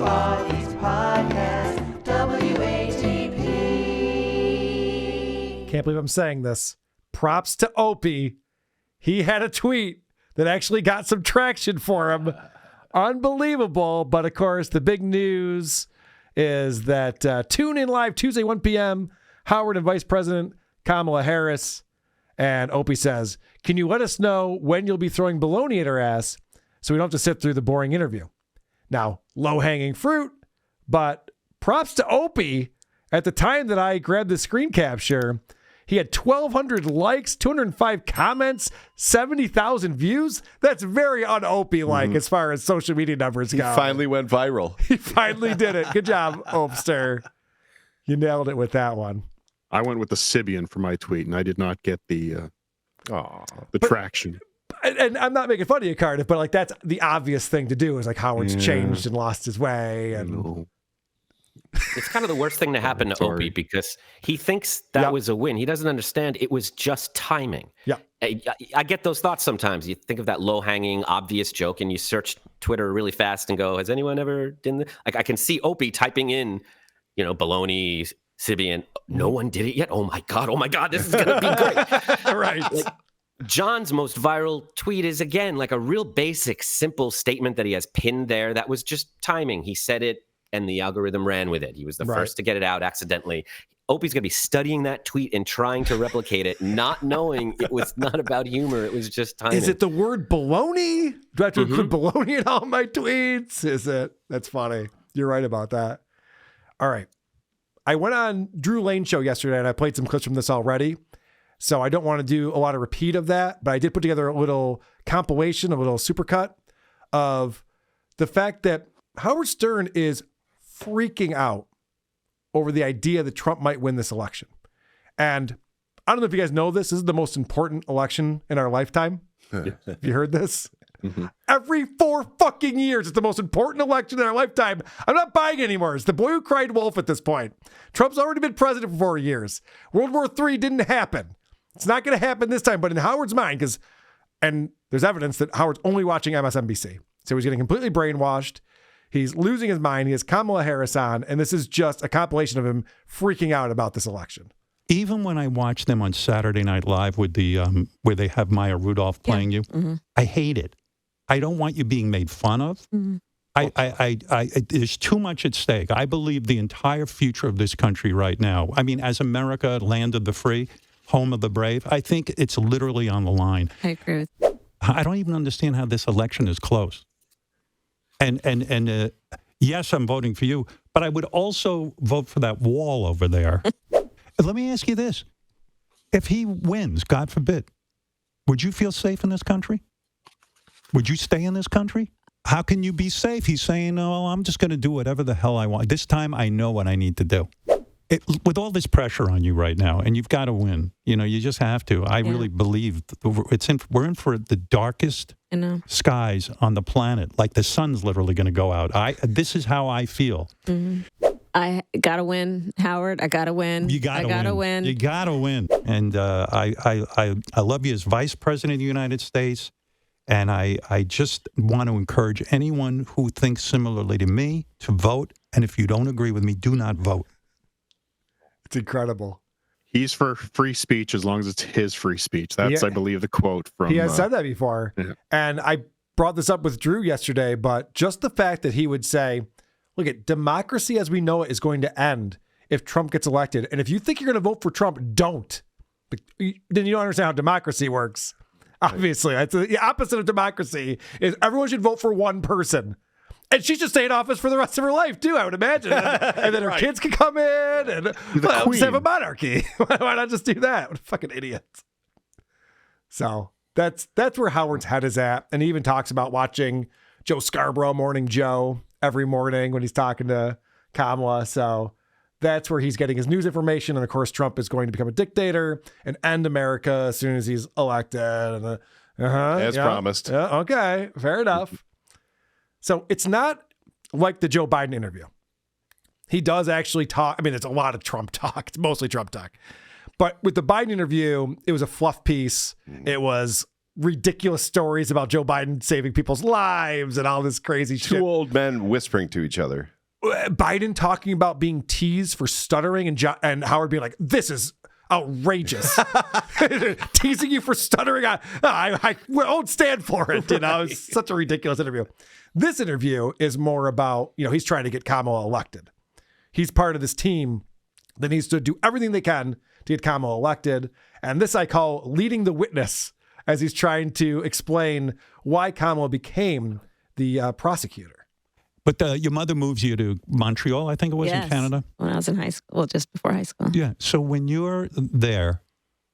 Podcast, WATP. Can't believe I'm saying this. Props to Opie. He had a tweet that actually got some traction for him. Unbelievable. But of course, the big news is that tune in live Tuesday, 1 p.m. Howard and Vice President Kamala Harris. And Opie says, can you let us know when you'll be throwing baloney at her ass so we don't have to sit through the boring interview? Now, low-hanging fruit, but props to Opie. At the time that I grabbed the screen capture, he had 1,200 likes, 205 comments, 70,000 views. That's very un-Opie-like as far as social media numbers go. He finally went viral. He finally did it. Good job, Opster. You nailed it with that one. I went with the Sibian for my tweet, and I did not get the traction. And I'm not making fun of you, Cardiff, but like that's the obvious thing to do is like Howard's changed and lost his way. And it's kind of the worst thing to happen to Opie because he thinks that was a win. He doesn't understand it was just timing. Yeah. I get those thoughts sometimes. You think of that low-hanging, obvious joke, and you search Twitter really fast and go, has anyone ever done this? Like I can see Opie typing in, baloney, Sibian. No one did it yet. Oh my God, this is going to be great. Right. Like, John's most viral tweet is, again, like a real basic, simple statement that he has pinned there. That was just timing. He said it, and the algorithm ran with it. He was the first to get it out accidentally. Opie's going to be studying that tweet and trying to replicate it, not knowing it was not about humor. It was just timing. Is it the word baloney? Do I have to include baloney in all my tweets? Is it? That's funny. You're right about that. All right. I went on Drew Lane's show yesterday, and I played some clips from this already. So I don't want to do a lot of repeat of that, but I did put together a little compilation, a little supercut of the fact that Howard Stern is freaking out over the idea that Trump might win this election. And I don't know if you guys know this. This is the most important election in our lifetime. Have you heard this? Every 4 fucking years, it's the most important election in our lifetime. I'm not buying anymore. It's the boy who cried wolf at this point. Trump's already been president for 4 years. World War III didn't happen. It's not going to happen this time, but in Howard's mind, and there's evidence that Howard's only watching MSNBC. So he's getting completely brainwashed. He's losing his mind. He has Kamala Harris on, and this is just a compilation of him freaking out about this election. Even when I watch them on Saturday Night Live with the where they have Maya Rudolph playing you, I hate it. I don't want you being made fun of. There's too much at stake. I believe the entire future of this country right now, I mean, as America, land of the free, home of the brave, I think it's literally on the line. I agree with I don't even understand how this election is close. And yes, I'm voting for you, but I would also vote for that wall over there. Let me ask you this. If he wins, God forbid, would you feel safe in this country? Would you stay in this country? How can you be safe? He's saying, no, I'm just going to do whatever the hell I want. This time I know what I need to do. With all this pressure on you right now, and you've got to win, you just have to. I really believe we're in for the darkest skies on the planet. Like the sun's literally going to go out. This is how I feel. I got to win, Howard. I got to win. You got to win. You got to win. And I love you as Vice President of the United States. And I just want to encourage anyone who thinks similarly to me to vote. And if you don't agree with me, do not vote. It's incredible. He's for free speech as long as it's his free speech. That's, I believe, the quote from... He has said that before. Yeah. And I brought this up with Drew yesterday, but just the fact that he would say, look, democracy as we know it is going to end if Trump gets elected. And if you think you're going to vote for Trump, don't. Then you don't understand how democracy works. Obviously, that's the opposite of democracy is everyone should vote for one person. And she should stay in office for the rest of her life, too, I would imagine. And then her kids can come in and just have a monarchy. Why not just do that? What a fucking idiots. So that's where Howard's head is at. And he even talks about watching Joe Scarborough, Morning Joe, every morning when he's talking to Kamala. So that's where he's getting his news information. And, of course, Trump is going to become a dictator and end America as soon as he's elected. And, as promised. Yeah, okay, fair enough. So it's not like the Joe Biden interview. He does actually talk. I mean, it's a lot of Trump talk. It's mostly Trump talk. But with the Biden interview, it was a fluff piece. It was ridiculous stories about Joe Biden saving people's lives and all this crazy shit. Two old men whispering to each other. Biden talking about being teased for stuttering and Howard being like, this is outrageous. Teasing you for stuttering. I won't stand for it. It's such a ridiculous interview. This interview is more about, he's trying to get Kamala elected. He's part of this team that needs to do everything they can to get Kamala elected. And this I call leading the witness, as he's trying to explain why Kamala became the prosecutor. But your mother moves you to Montreal, I think it was, in Canada? When I was in high school, just before high school. Yeah. So when you're there,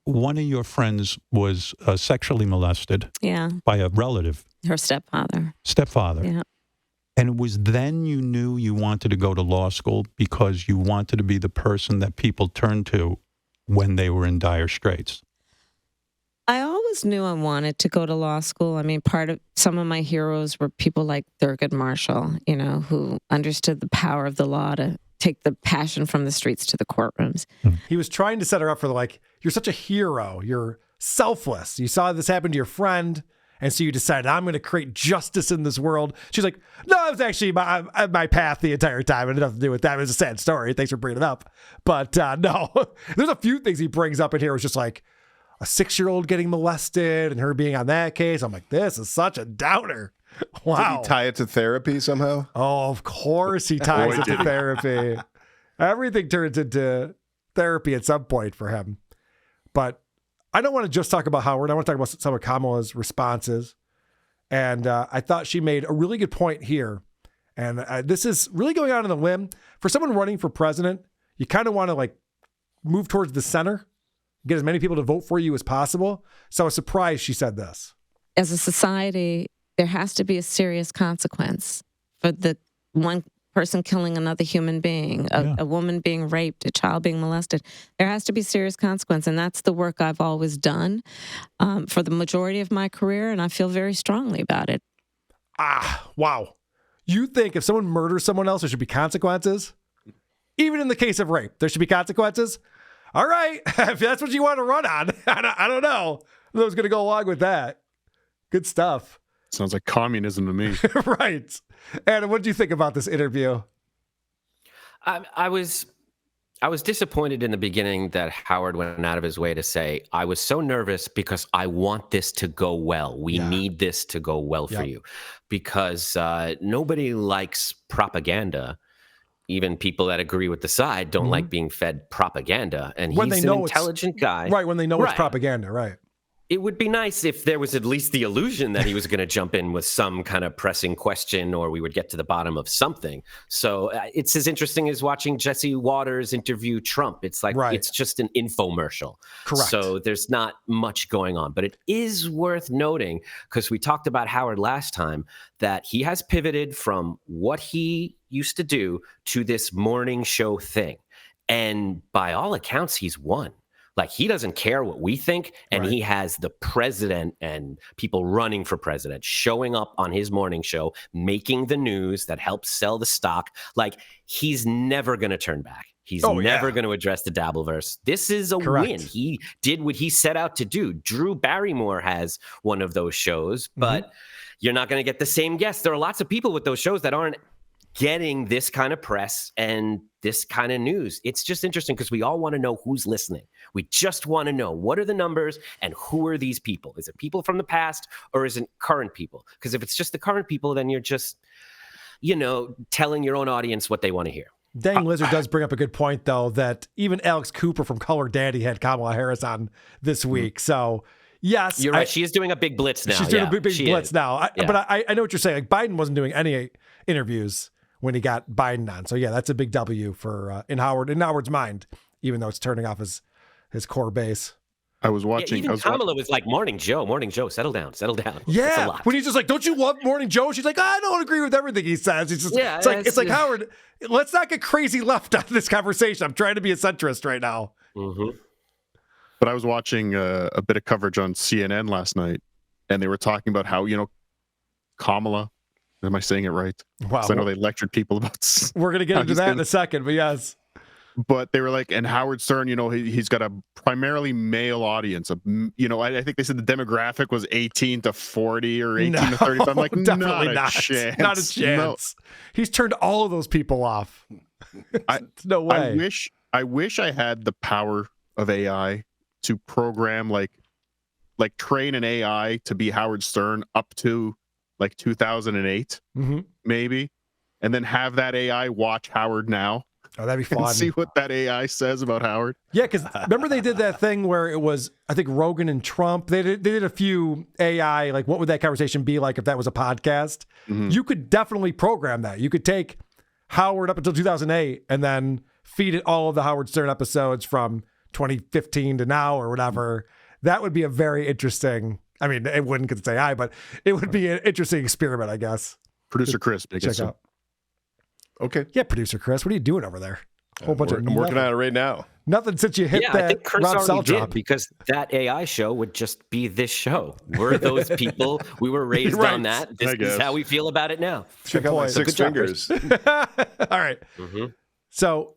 one of your friends was sexually molested by a relative. Her stepfather. Yeah. And it was then you knew you wanted to go to law school because you wanted to be the person that people turned to when they were in dire straits. I always knew I wanted to go to law school. I mean, some of my heroes were people like Thurgood Marshall, who understood the power of the law to take the passion from the streets to the courtrooms. He was trying to set her up for you're such a hero. You're selfless. You saw this happen to your friend, and so you decided, I'm going to create justice in this world. She's like, no, it was actually my path the entire time. It had nothing to do with that. It was a sad story. Thanks for bringing it up. But no, there's a few things he brings up in here. It was just like, a 6-year-old getting molested and her being on that case. I'm like, this is such a downer. Wow. Did he tie it to therapy somehow? Oh, of course he ties it to therapy. Everything turns into therapy at some point for him. But I don't want to just talk about Howard. I want to talk about some of Kamala's responses. And I thought she made a really good point here. And this is really going out on a limb. For someone running for president, you kind of want to move towards the center. Get as many people to vote for you as possible. So I was surprised she said this. As a society, there has to be a serious consequence for the one person killing another human being, a woman being raped, a child being molested. There has to be serious consequence. And that's the work I've always done for the majority of my career. And I feel very strongly about it. Wow. You think if someone murders someone else, there should be consequences? Even in the case of rape, there should be consequences? All right, if that's what you want to run on, I don't know. I was going to go along with that. Good stuff. Sounds like communism to me. Right. And what did you think about this interview? I was disappointed in the beginning that Howard went out of his way to say, I was so nervous because I want this to go well. We need this to go well for you. Because nobody likes propaganda. Even people that agree with the side don't like being fed propaganda. And he's an intelligent guy. Right, when they know it's propaganda, right. It would be nice if there was at least the illusion that he was going to jump in with some kind of pressing question or we would get to the bottom of something. So it's as interesting as watching Jesse Waters interview Trump. It's like, it's just an infomercial. Correct. So there's not much going on. But it is worth noting, because we talked about Howard last time, that he has pivoted from what he used to do to this morning show thing. And by all accounts, he's won. He doesn't care what we think, and he has the president and people running for president showing up on his morning show, making the news that helps sell the stock. He's never going to turn back. He's never going to address the Dabbleverse. This is a win. He did what he set out to do. Drew Barrymore has one of those shows, but you're not going to get the same guests. There are lots of people with those shows that aren't getting this kind of press and this kind of news. It's just interesting because we all want to know who's listening. We just want to know, what are the numbers and who are these people? Is it people from the past or is it current people? Because if it's just the current people, then you're just, telling your own audience what they want to hear. Dang Lizard does bring up a good point, though, that even Alex Cooper from Color Daddy had Kamala Harris on this week. So, yes. You're right. She is doing a big blitz now. She's doing a big blitz now. But I know what you're saying. Biden wasn't doing any interviews when he got Biden on. So, that's a big W for in Howard's mind, even though it's turning off his core base. I was watching. Even Kamala was like, Morning Joe, settle down. Yeah. When he's just like, don't you love Morning Joe? She's like, I don't agree with everything he says. It's just, it's like, Howard, let's not get crazy left on this conversation. I'm trying to be a centrist right now. Mm-hmm. But I was watching a bit of coverage on CNN last night, and they were talking about how, Kamala, am I saying it right? Wow. I know they lectured people about. We're going to get into that in a second, but yes. But they were like, and Howard Stern, he's got a primarily male audience. I think they said the demographic was 18 to 40 or 18 to 35. I'm like, definitely not a chance. Not a chance. No. He's turned all of those people off. No way. I wish I had the power of AI to program like train an AI to be Howard Stern up to like 2008, maybe, and then have that AI watch Howard now. Oh, that'd be fun. And see what that AI says about Howard. Yeah, because remember they did that thing where it was, I think, Rogan and Trump. They did a few AI, like what would that conversation be like if that was a podcast? You could definitely program that. You could take Howard up until 2008 and then feed it all of the Howard Stern episodes from 2015 to now or whatever. That would be a very interesting, I mean, it wouldn't because it's AI, but it would be an interesting experiment, I guess. Producer Chris, check out. Okay. Yeah, Producer Chris, what are you doing over there? I'm working on it right now. Nothing since you hit I that think Chris Rob already Sell did, drop. because that AI show would just be this show. We're those people. We were raised on that. This is how we feel about it now. Check out my 6 fingers. All right. So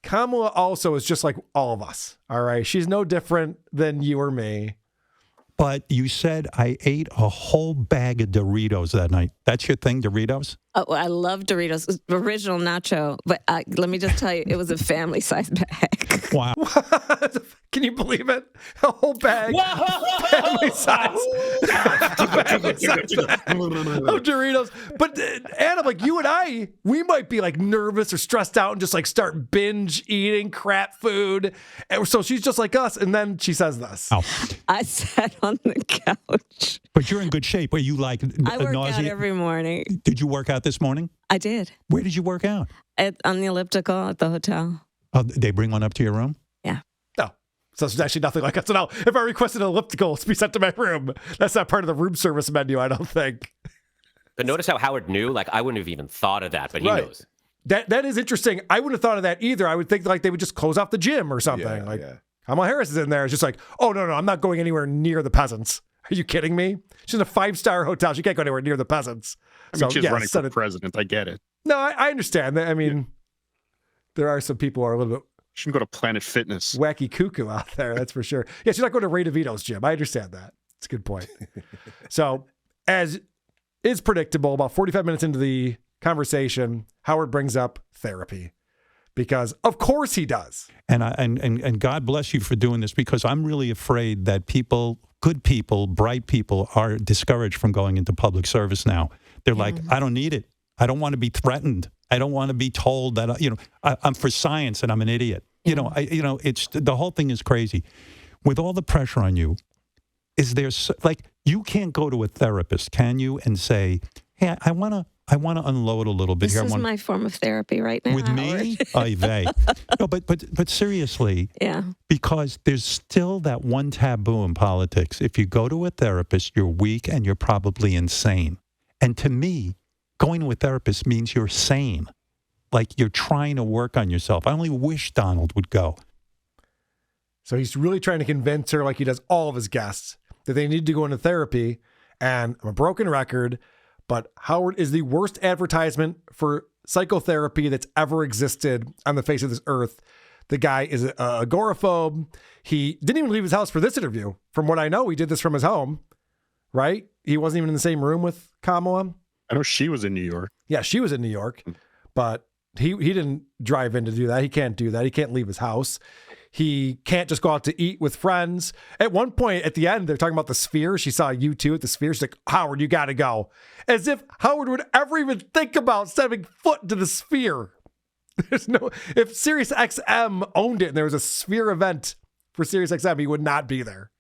Kamala also is just like all of us. All right. She's no different than you or me. But you said I ate a whole bag of Doritos that night. That's your thing, Doritos? Oh, I love Doritos. Original nacho. But let me just tell you, it was a family-sized bag. Wow. Can you believe it? A whole bag. Family size. Oh, Doritos. But Adam, like you and I, we might be like nervous or stressed out and just like start binge eating crap food. And so she's just like us. And then she says this. Oh. I sat on the couch. But you're in good shape. Are you like I work out every morning. Did you work out this morning? I did. Where did you work out? On the elliptical at the hotel. Oh, they bring one up to your room? Yeah. No. So it's actually nothing like us. So now, if I requested an elliptical to be sent to my room, that's not part of the room service menu, I don't think. But notice how Howard knew? Like, I wouldn't have even thought of that, but he knows. That is interesting. I wouldn't have thought of that either. I would think like they would just close off the gym or something. Kamala Harris is in there. It's just like, oh, no, I'm not going anywhere near the peasants. Are you kidding me? She's in a 5-star hotel. She can't go anywhere near the peasants. I mean, she's running for president. I get it. No, I understand. I mean, there are some people who are a little bit... She can go to Planet Fitness. Wacky cuckoo out there, that's for sure. Yeah, she's not going to Ray DeVito's gym. I understand that. It's a good point. So, as is predictable, about 45 minutes into the conversation, Howard brings up therapy. Because of course he does. And God bless you for doing this, because I'm really afraid that people, good people, bright people, are discouraged from going into public service now. They're like, I don't need it. I don't want to be threatened. I don't want to be told that, I'm for science and I'm an idiot. It's the whole thing is crazy. With all the pressure on you, is there you can't go to a therapist, can you, and say, hey, I want to unload a little bit here. This is my form of therapy right now. With me? Oy vey. No, but seriously. Yeah. Because there's still that one taboo in politics. If you go to a therapist, you're weak and you're probably insane. And to me, going to a therapist means you're sane. Like you're trying to work on yourself. I only wish Donald would go. So he's really trying to convince her, like he does all of his guests, that they need to go into therapy. And I'm a broken record, but Howard is the worst advertisement for psychotherapy that's ever existed on the face of this earth. The guy is an agoraphobe. He didn't even leave his house for this interview. From what I know, he did this from his home, right? He wasn't even in the same room with Kamala. I know she was in New York. Yeah, she was in New York, but he didn't drive in to do that. He can't do that. He can't leave his house. He can't just go out to eat with friends. At one point at the end, they're talking about the Sphere. She saw U2 at the Sphere. She's like, Howard, you got to go. As if Howard would ever even think about stepping foot to the Sphere. If Sirius XM owned it and there was a Sphere event for Sirius XM, he would not be there.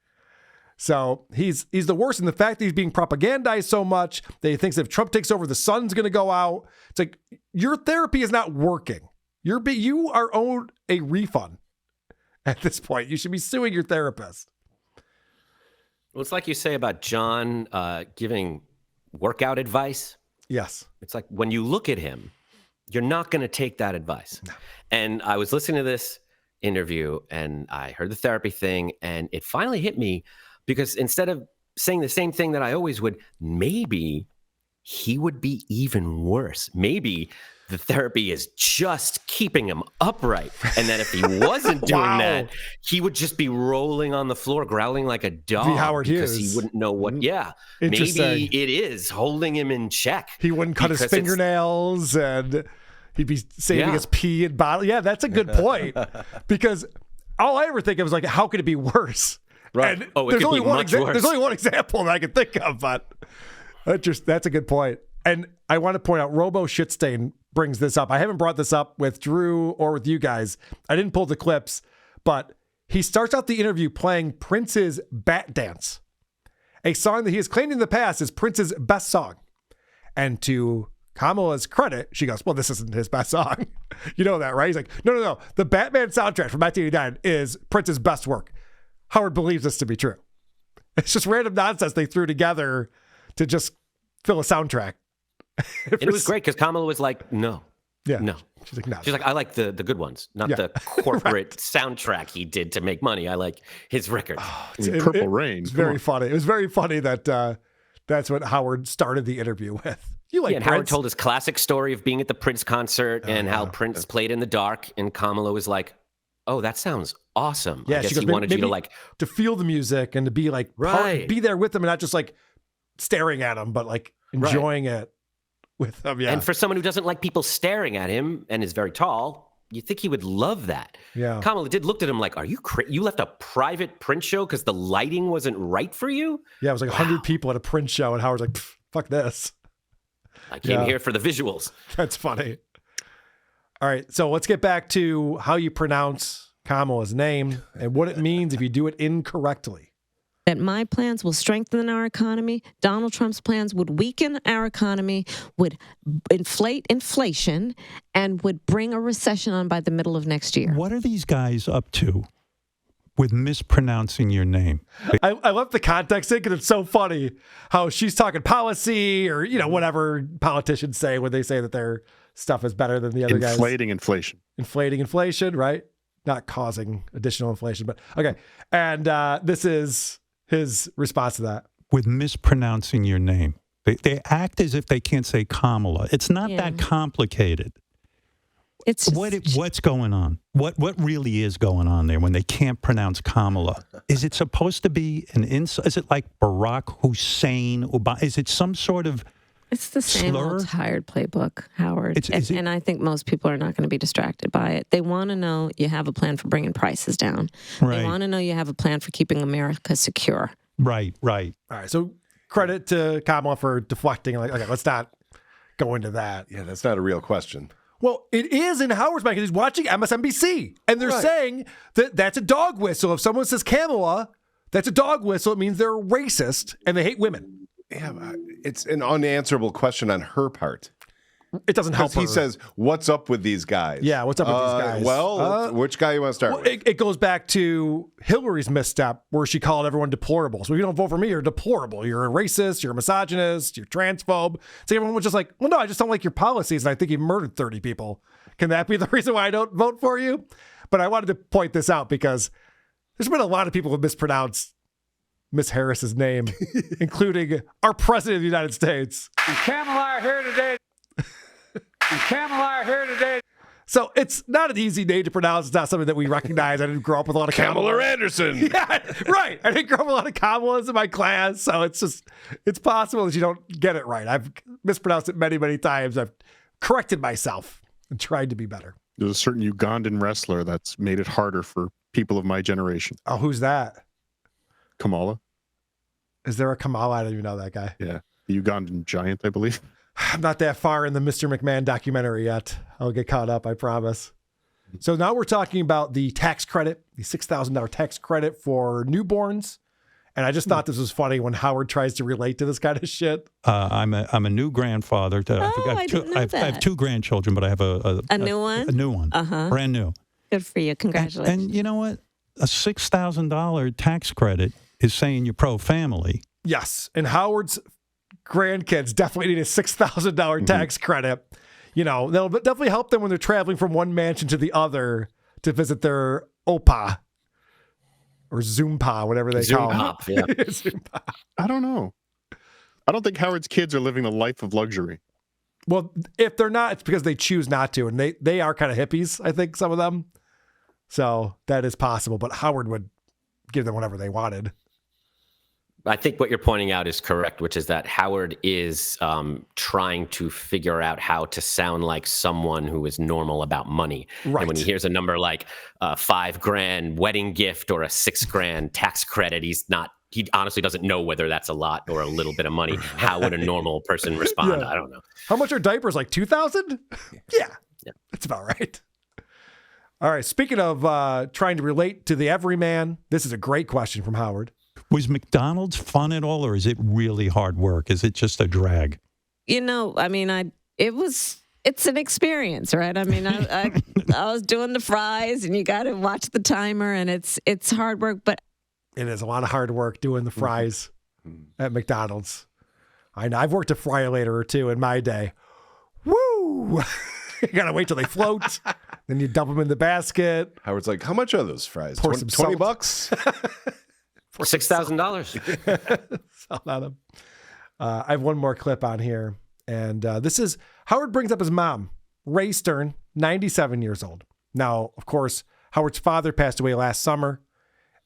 So he's the worst. And the fact that he's being propagandized so much that he thinks if Trump takes over, the sun's going to go out. It's like, your therapy is not working. You are owed a refund at this point. You should be suing your therapist. Well, it's like you say about John giving workout advice. Yes. It's like when you look at him, you're not going to take that advice. No. And I was listening to this interview and I heard the therapy thing and it finally hit me, because instead of saying the same thing that I always would, maybe he would be even worse. Maybe the therapy is just keeping him upright. And that if he wasn't doing that, he would just be rolling on the floor, growling like a dog. Howard because Hughes. he wouldn't know what. Yeah. Interesting. Maybe it is holding him in check. He wouldn't cut his fingernails and he'd be saving his pee and bottle. Yeah, that's a good point. Because all I ever think of is like, how could it be worse? Right. And it there's could only be one much worse. There's only one example that I can think of, but that's a good point. And I want to point out, Robo Shitstain brings this up. I haven't brought this up with Drew or with you guys. I didn't pull the clips, but he starts out the interview playing Prince's Bat Dance, a song that he has claimed in the past is Prince's best song. And to Kamala's credit, she goes, well, this isn't his best song. You know that, right? He's like, no. The Batman soundtrack from 1989 is Prince's best work. Howard believes this to be true. It's just random nonsense they threw together to just fill a soundtrack. It was great because Kamala was like, no. She's like, no. She's like, I like the good ones, not the corporate soundtrack he did to make money. I like his records. Purple Rain. It's very funny. It was very funny that that's what Howard started the interview with. You like and Prince? Howard told his classic story of being at the Prince concert and how Prince played in the dark, and Kamala was like, oh, that sounds awesome. Yeah, I guess she goes, he wanted you to like to feel the music and to be like be there with them and not just like staring at them, but like enjoying it with them. Yeah. And for someone who doesn't like people staring at him and is very tall, you think he would love that. Yeah. Kamala looked at him like, are you you left a private Prince show because the lighting wasn't right for you? Yeah, it was like 100 people at a Prince show, and Howard's like, fuck this. I came here for the visuals. That's funny. All right, so let's get back to how you pronounce Kamala's name and what it means if you do it incorrectly. That my plans will strengthen our economy. Donald Trump's plans would weaken our economy, would inflate inflation, and would bring a recession on by the middle of next year. What are these guys up to with mispronouncing your name? I love the context in because it's so funny how she's talking policy or, whatever politicians say when they say that their stuff is better than the other guys. Inflating inflation. Inflating inflation, right? Not causing additional inflation, but okay. And this is his response to that. With mispronouncing your name. They act as if they can't say Kamala. It's not that complicated. It's just, what's going on? What really is going on there when they can't pronounce Kamala? Is it supposed to be an insult? Is it like Barack Hussein? Is it some sort of it's the same slur? old tired playbook, Howard. And I think most people are not going to be distracted by it. They want to know you have a plan for bringing prices down. Right. They want to know you have a plan for keeping America secure. Right. All right, so credit to Kamala for deflecting. Like, okay, let's not go into that. Yeah, that's not a real question. Well, it is in Howard's mind because he's watching MSNBC. And they're saying that that's a dog whistle. If someone says Kamala, that's a dog whistle. It means they're racist and they hate women. Yeah, it's an unanswerable question on her part. It doesn't help her. He says, what's up with these guys? Yeah, what's up with these guys? Well, which guy you want to start with? It goes back to Hillary's misstep where she called everyone deplorable. So if you don't vote for me, you're deplorable. You're a racist, you're a misogynist, you're transphobe. So everyone was just like, well, no, I just don't like your policies and I think you murdered 30 people. Can that be the reason why I don't vote for you? But I wanted to point this out because there's been a lot of people who mispronounce Miss Harris's name, including our president of the United States. Kamala are here today. Kamala are here today. So it's not an easy name to pronounce. It's not something that we recognize. I didn't grow up with a lot of Kamala Anderson. Yeah, right. I didn't grow up with a lot of Kamalas in my class. So it's possible that you don't get it right. I've mispronounced it many, many times. I've corrected myself and tried to be better. There's a certain Ugandan wrestler that's made it harder for people of my generation. Oh, who's that? Kamala. Is there a Kamala? I don't even know that guy. Yeah. The Ugandan giant, I believe. I'm not that far in the Mr. McMahon documentary yet. I'll get caught up, I promise. So now we're talking about the tax credit, the $6,000 tax credit for newborns. And I just thought this was funny when Howard tries to relate to this kind of shit. I'm a new grandfather. I didn't know I have two grandchildren, but I have a new one? A new one. Uh-huh. Brand new. Good for you. Congratulations. And you know what? A $6,000 tax credit is saying you're pro-family. Yes. And Howard's grandkids definitely need a $6,000 tax credit. That'll definitely help them when they're traveling from one mansion to the other to visit their Opa or Zoompa, whatever they call them. Yeah. Zoompa. I don't know. I don't think Howard's kids are living a life of luxury. Well, if they're not, it's because they choose not to. And they are kind of hippies, I think, some of them. So that is possible. But Howard would give them whatever they wanted. I think what you're pointing out is correct, which is that Howard is trying to figure out how to sound like someone who is normal about money. Right. And when he hears a number like $5,000 wedding gift or a $6,000 tax credit, he honestly doesn't know whether that's a lot or a little bit of money. How would a normal person respond? Yeah. I don't know. How much are diapers? Like $2,000? Yeah, that's about right. All right. Speaking of trying to relate to the everyman, this is a great question from Howard. Was McDonald's fun at all, or is it really hard work? Is it just a drag? You know, I mean, it's an experience, right? I mean, I was doing the fries, and you got to watch the timer, and it's hard work, but It is a lot of hard work doing the fries at McDonald's. I know. I've worked a fryer later or two in my day. Woo! You got to wait till they float. Then you dump them in the basket. Howard's like, how much are those fries? Pour 20, some salt. $20? $6,000. Salt on them. I have one more clip on here. And this is Howard brings up his mom, Ray Stern, 97 years old. Now, of course, Howard's father passed away last summer.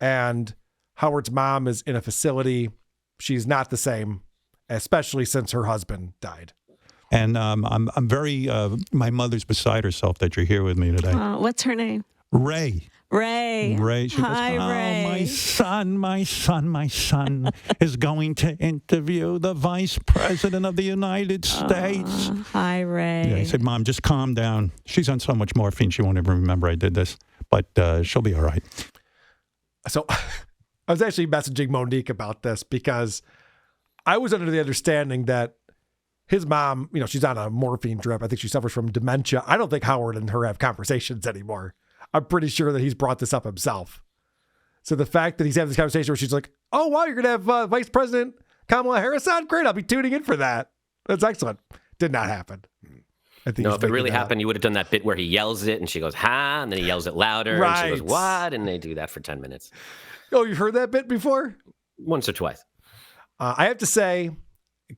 And Howard's mom is in a facility. She's not the same, especially since her husband died. And I'm very, my mother's beside herself that you're here with me today. what's her name? Ray. Ray. Ray. She Hi, goes, Ray. my son is going to interview the vice president of the United States. Hi, Ray. Yeah, I said, Mom, just calm down. She's on so much morphine, she won't even remember I did this. But she'll be all right. So I was actually messaging Monique about this because I was under the understanding that his mom, she's on a morphine drip. I think she suffers from dementia. I don't think Howard and her have conversations anymore. I'm pretty sure that he's brought this up himself. So the fact that he's having this conversation where she's like, oh, wow, you're going to have Vice President Kamala Harris on? Great. I'll be tuning in for that. That's excellent. Did not happen. I think No, if it really happened, you would have done that bit where he yells it and she goes, ha, and then he yells it louder. Right. And she goes, what? And they do that for 10 minutes. Oh, you've heard that bit before? Once or twice. I have to say,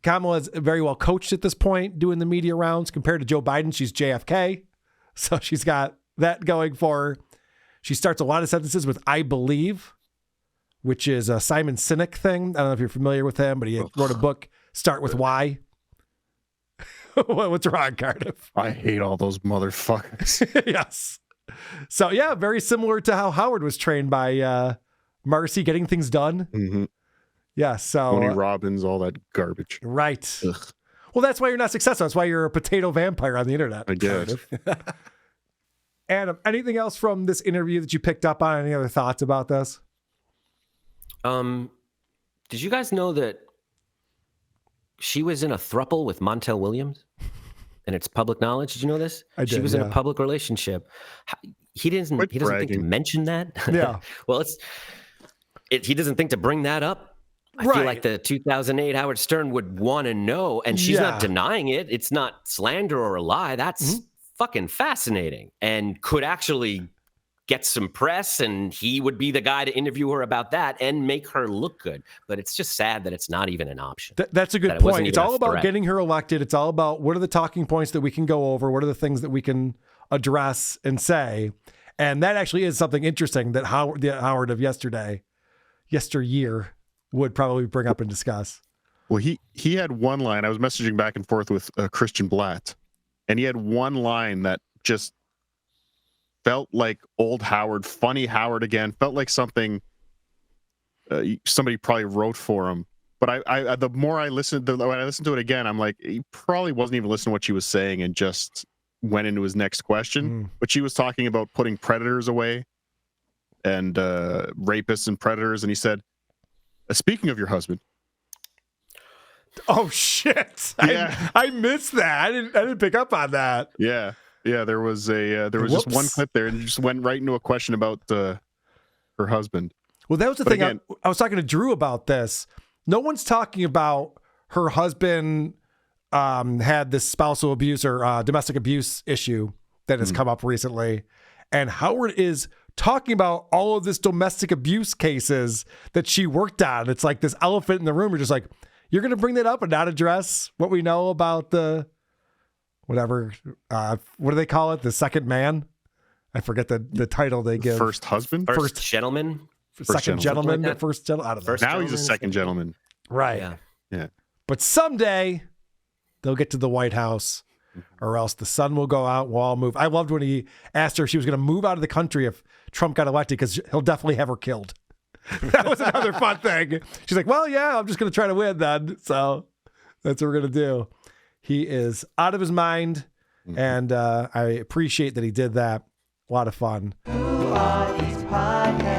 Kamala's very well coached at this point doing the media rounds. Compared to Joe Biden, she's JFK. So she's got that going for her. She starts a lot of sentences with I believe, which is a Simon Sinek thing. I don't know if you're familiar with him, but he wrote a book, Start With Why. What's wrong, Cardiff? I hate all those motherfuckers. Yes. So, yeah, very similar to how Howard was trained by Marcy, getting things done. Mm-hmm. Yeah, so. Tony Robbins, all that garbage. Right. Ugh. Well, that's why you're not successful. That's why you're a potato vampire on the internet. I guess. Adam, anything else from this interview that you picked up on? Any other thoughts about this? Did you guys know that she was in a throuple with Montel Williams? And it's public knowledge. Did you know this? I did, She was in yeah. a public relationship. He doesn't think to bragging. mention that. Yeah. Well, he doesn't think to bring that up. I feel like the 2008 Howard Stern would want to know, and she's not denying it. It's not slander or a lie. That's fucking fascinating, and could actually get some press, and he would be the guy to interview her about that and make her look good. But it's just sad that it's not even an option. That's a good point. It's all about getting her elected. It's all about what are the talking points that we can go over? What are the things that we can address and say? And that actually is something interesting that the Howard of yesteryear would probably bring up and discuss. Well, he had one line. I was messaging back and forth with Christian Blatt, and he had one line that just felt like old Howard, funny Howard again. Felt like something somebody probably wrote for him. But I the more I listened, when I listened to it again, I'm like, he probably wasn't even listening to what she was saying and just went into his next question. But she was talking about putting predators away and rapists and predators, and he said, speaking of your husband. Oh shit! Yeah. I missed that. I didn't pick up on that. Yeah. There was just one clip there, and just went right into a question about her husband. Well, that was the thing. Again, I was talking to Drew about this. No one's talking about her husband had this spousal abuse or domestic abuse issue that has come up recently, and Howard is talking about all of this domestic abuse cases that she worked on. It's like this elephant in the room. You're just like, you're going to bring that up and not address what we know about the whatever. What do they call it? The second man? I forget the title they give. First husband? First gentleman. Second gentleman. Like that. First gentleman. I don't know. First Now he's a gentleman, second gentleman. Right. Yeah. But someday they'll get to the White House, or else the sun will go out. We'll all move. I loved when he asked her if she was going to move out of the country if Trump got elected, because he'll definitely have her killed. That was another fun thing. She's like, well, yeah, I'm just going to try to win then. So that's what we're going to do. He is out of his mind, and I appreciate that he did that. A lot of fun. Who are these podcasts?